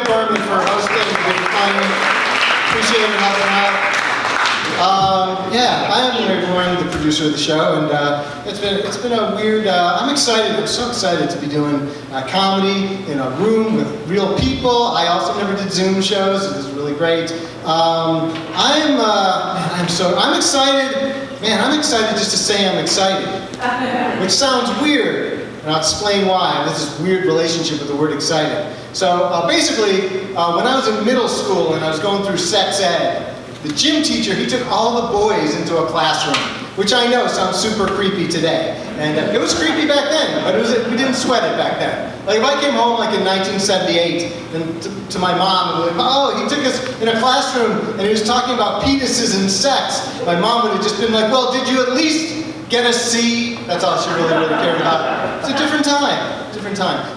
Berman for hosting. It's been fun. Appreciate it helping out. Yeah, I am Larry Bourne, the producer of the show, and it's been a weird. I'm excited. I'm so excited to be doing comedy in a room with real people. I also never did Zoom shows, so this is really great. I'm excited. Man, I'm excited just to say I'm excited, which sounds weird, and I'll explain why. I have this weird relationship with the word excited. So basically, when I was in middle school and I was going through sex ed, the gym teacher, he took all the boys into a classroom, which I know sounds super creepy today. And it was creepy back then, but we didn't sweat it back then. Like if I came home like in 1978 and to my mom and like, oh, he took us in a classroom and he was talking about penises and sex, my mom would have just been like, well, did you at least get a C? That's all she really cared about. It's a different time.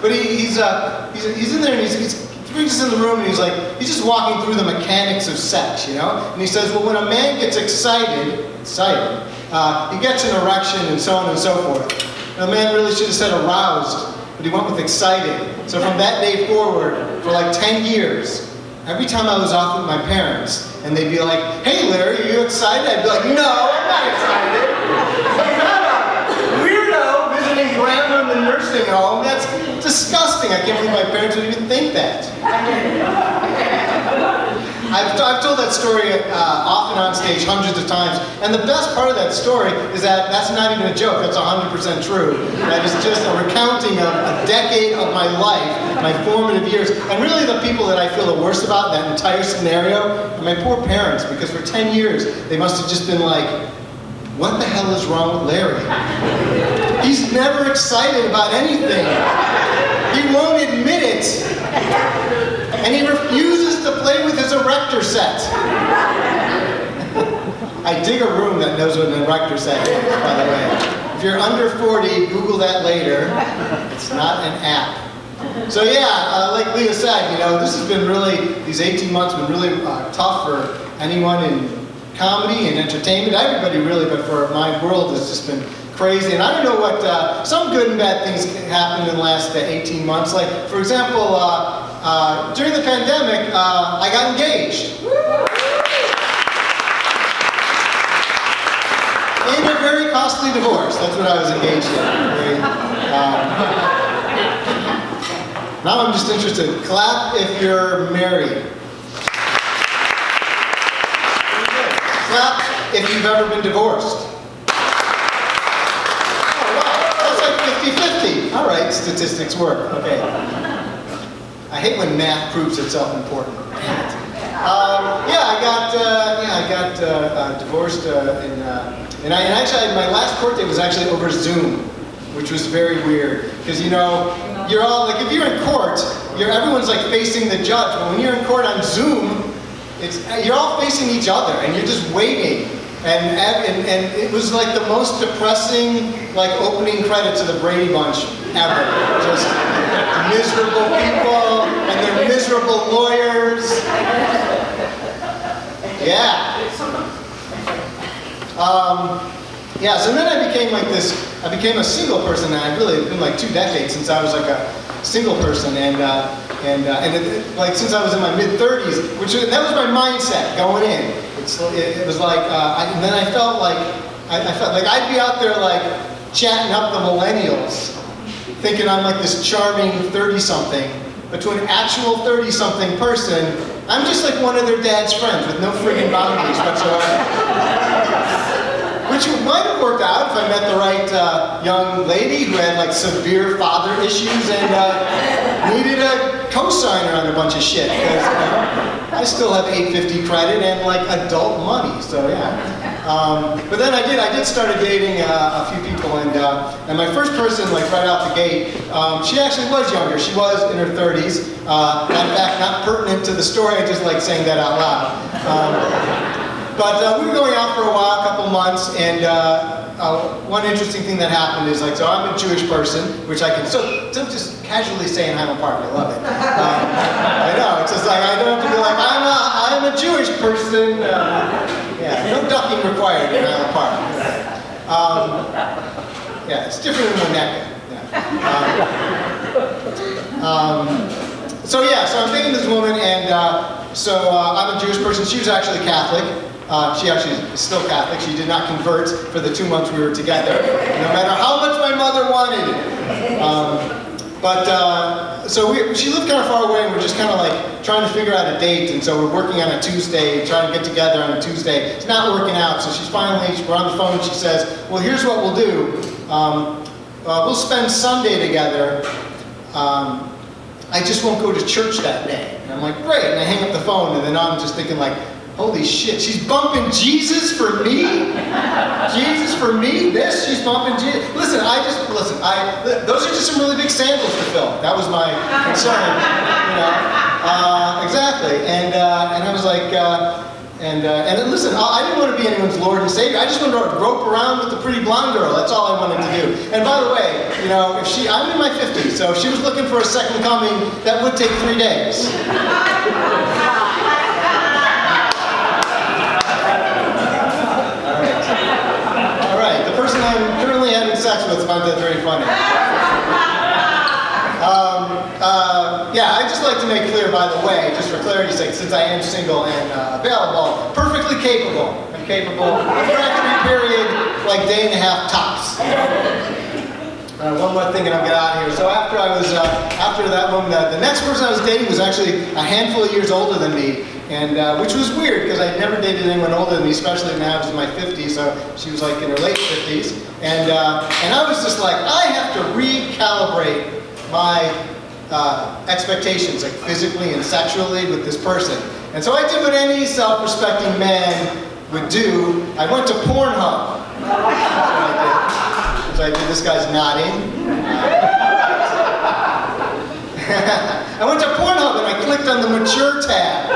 But he's in there and he brings us in the room and he's just walking through the mechanics of sex, you know? And he says, well, when a man gets excited, he gets an erection and so on and so forth. And the man really should have said aroused, but he went with excited. So from that day forward, for like 10 years, every time I was off with my parents, and they'd be like, hey Larry, are you excited? I'd be like, no, I'm not excited. I'm not a weirdo visiting grandma in the nursing home. That's disgusting. I can't believe my parents would even think that. I've told that story off and on stage hundreds of times, and the best part of that story is that that's not even a joke, that's 100% true. That is just a recounting of a decade of my life, my formative years, and really the people that I feel the worst about that entire scenario are my poor parents, because for 10 years they must have just been like, what the hell is wrong with Larry? He's never excited about anything. He won't admit it. And he refuses to play with his erector set. I dig a room that knows what an erector set is, by the way. If you're under 40, Google that later. It's not an app. So yeah, like Leah said, you know, this has been really, these 18 months have been really tough for anyone in comedy and entertainment, everybody really, but for my world it's just been crazy. And I don't know what, some good and bad things happened in the last 18 months. Like, for example, during the pandemic, I got engaged. In a very costly divorce. That's what I was engaged in. Now I'm just interested. Clap if you're married. Clap if you've ever been divorced. Oh, wow. That's like 50-50. All right, statistics work. Okay. I hate when math proves itself important. I got divorced, and actually my last court date was actually over Zoom, which was very weird because you know you're all like if you're in court, everyone's like facing the judge, but when you're in court on Zoom, you're all facing each other and you're just waiting. And it was like the most depressing like opening credit to the Brady Bunch ever. Just miserable people and their miserable lawyers. Yeah. So then I became a single person, and it's been like 2 decades since I was like a single person, like since I was in my mid-30s, that was my mindset going in. It was like, and then I felt like I'd be out there like chatting up the millennials, thinking I'm like this charming 30-something, but to an actual 30-something person, I'm just like one of their dad's friends with no friggin' boundaries whatsoever. Which might have worked out if I met the right young lady who had like severe father issues and needed a cosigner on a bunch of shit. Because I still have $850 credit and like adult money, so yeah. But then I did start dating a few people, and my first person, like right out the gate, she actually was younger. She was in her 30s. In fact, not pertinent to the story. I just like saying that out loud. But we were going out for a while, a couple months, and one interesting thing that happened is so I'm a Jewish person, which I can still just casually say in Highland Park. I love it. I know, it's just like I don't have to be like I'm a Jewish person. No ducking required in Highland Park. It's different in Winnetka. So yeah, so I'm dating this woman, and I'm a Jewish person. She was actually Catholic. She actually is still Catholic. She did not convert for the 2 months we were together, no matter how much my mother wanted it. She lived kind of far away, and we're just kind of like trying to figure out a date, and so we're working on a Tuesday, trying to get together on a Tuesday. It's not working out, so we're on the phone, she says, well, here's what we'll do. We'll spend Sunday together. I just won't go to church that day. And I'm like, great, and I hang up the phone, and then I'm just thinking like, holy shit, she's bumping Jesus for me? Jesus for me? She's bumping Jesus. Listen, those are just some really big sandals to fill. That was my concern, exactly. And I was like, listen, I didn't want to be anyone's Lord and Savior. I just wanted to rope around with the pretty blonde girl. That's all I wanted to do. And by the way, I'm in my 50s, so if she was looking for a second coming, that would take 3 days. I'm currently having sex with finds that very funny. I just like to make clear, by the way, just for clarity's sake, since I am single and available, perfectly capable. I'm capable. Refractory period, like day and a half tops. One more thing and I'll get out of here. So after that woman, the next person I was dating was actually a handful of years older than me. And which was weird because I'd never dated anyone older than me, especially when I was in my 50s. So she was like in her late 50s, and I was just like, I have to recalibrate my expectations, like physically and sexually, with this person. And so I did what any self-respecting man would do. I went to Pornhub. That's what I did. This guy's nodding. I went to Pornhub and I clicked on the mature tab.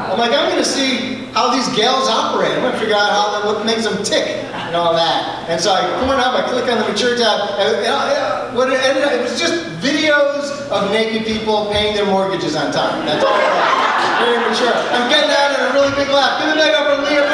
I'm like, I'm going to see how these gals operate. I'm going to figure out what makes them tick and all that. And so I click on the mature tab. What it ended up, it was just videos of naked people paying their mortgages on time. That's all it was. Very mature. I'm getting out in a really big laugh. Give it back up for Leah.